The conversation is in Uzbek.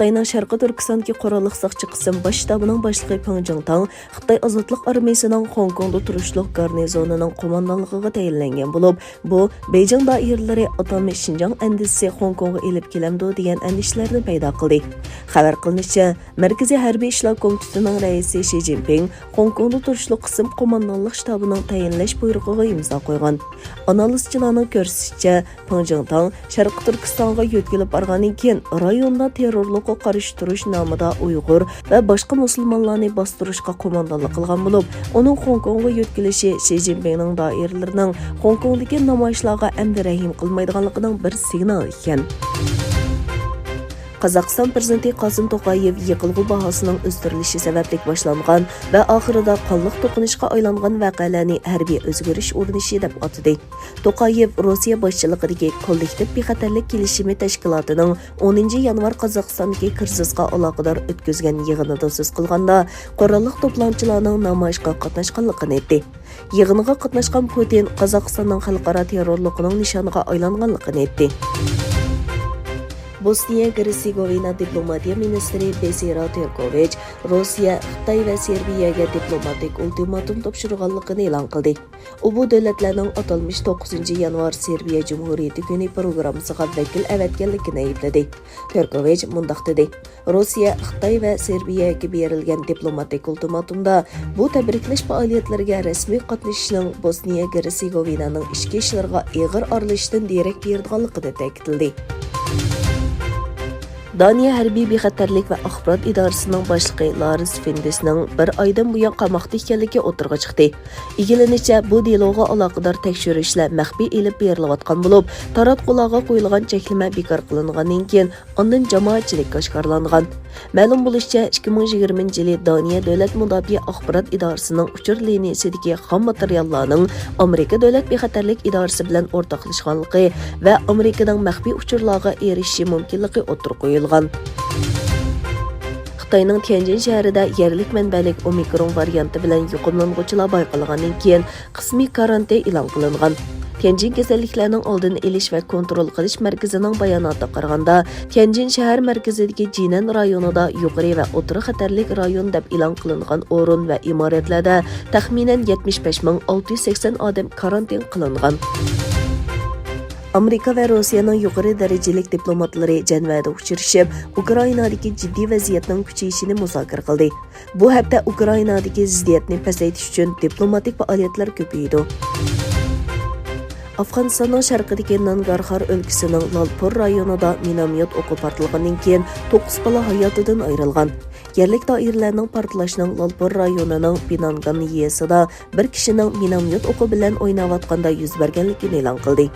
Xitayning Sharqi Turkistondagi qurolliq saqchi qism bosh shtabining boshlig'i Peng Jingtang Xitoy ozodlik armiyasining Hong Kongda turishliq garnizonining qo'mondonligiga tayinlangan bo'lib, bu Beijing doiralari atalmish Xinjiang andisi Hong Kongga elib kelamdi degan andishlarni paydo qildi. Xabar qilinishicha, Markaziy harbiy ishlar komitetining raisi Shi Jinping Hong Kongda turishliq qism qo'mondonlik shtabining tayinlash buyrug'iga imzo qo'ygan. Analizchilarning ko'rsatishicha, Peng Jingtang Sharqi Turkistonga yo'tkilib borgandan keyin rayonda terrorlikqa qarshi turish nomida Uyg'ur va boshqa musulmonlarni bostirishga qo'mondonlik qilgan bo'lib, uning Hong Kongga yo'tkilishi Shi Jinpingning doiralarining Hong Kongdagi namoyishlarga endi rahim qilmaydiganligining bir signali ekan. Qozog'iston prezidenti Qosim To'qayev yiqilg'u bahosining o'stirilishi sababli boshlangan va oxirida qonliq to'qinishga aylangan voqealarni harbiy o'zgarish urinishi deb atadi. To'qayev Rossiya boshchiligidagi kollektiv bexatarlik kelishimi tashkilotining 10 yanvar Qozog'istondagi krizisga aloqador o'tkazgan yig'inida so'z qilganda, qurolliq to'plamchilarning namoyishga qatnashganligini aytdi. Yig'inga qatnashgan Putin Qozog'istonning xalqaro terrorlikning nishoniga aylanganligini aytdi. Bosniya-Hersegovina diplomatiya ministri Besira Terkovich Rossiya, Xitoy va Serbiyaga diplomatik ultimatum topshirganligini e'lon qildi. U bu davlatlarning atalmish 9 yanvar Serbiya Cumhuriyeti kuni programmasiga vakil avatganligini aybladi. Terkovich mundaq dedi: Rossiya, Xitoy va Serbiyaga berilgan diplomatik ultimatumda bu tabriklash faoliyatlariga rasmiy qatnashishning Bosniya-Hersegovinaning ichki ishlariga og'ir aralashishdan derak berganligini ta'kidladi. Daniya harbiy bexatarlik va axborot idorasining boshlig'i Lars Findesning bir oydan buyon qamoqda ekanligi o'tirg'a chiqdi. Egilanishicha, bu deloga aloqador tekshirishlar maxfiy elib berilayotgan bo'lib, taratqularga qo'yilgan cheklama bekor qilingandan keyin ondan jamoatchilik oshkorlangan. Ma'lum bo'lishicha, 2020-yili Daniya davlat mudofaa axborot idorasining uchur liniyasidagi xom materiallarning Amerika davlat bexatarlik idorasi bilan o'rtoqlashganligi va Amerikaning maxfiy uchurlarga erishishi mumkinligi o'tirg'a qo'yilgan. Xitoyning Tianjin shahrida yerlik manbalik Omikron varianti bilan yuqumlanuvchilar bayqalgandan keyin qismiy karantin e'lon qilingan. Tianjin kasalliklarning oldini olish va kontrol qilish markazining bayonotiga qaraganda, Tianjin shahar markazidagi Jinan rayonida yuqori va o'rta xatarlik rayon deb e'lon qilingan o'rin va imoratlarda taxminan 75,680 odam karantin qilingan. Amerika va Rossiyaning yuqori darajalik diplomatlari Janvada uchrashib, Ukrainadagi jiddiy vaziyatning kuchayishini muzokara qildi. Bu hafta Ukrainadagi ziddiyatni pasaytirish uchun diplomatik faoliyatlar ko'paydi. Afg'onistonning sharqidagi Nangarxar o'lkasining Lalpur rayonida minomyot o'qi portlagandan keyin 9 bola hayotidan ayrilgan. Yerlik doiralarning portlashning Lalpur rayonining Pinangan yesida bir kishining minomyot o'qi bilan o'ynayotganda yuz berganligini e'lon qildi.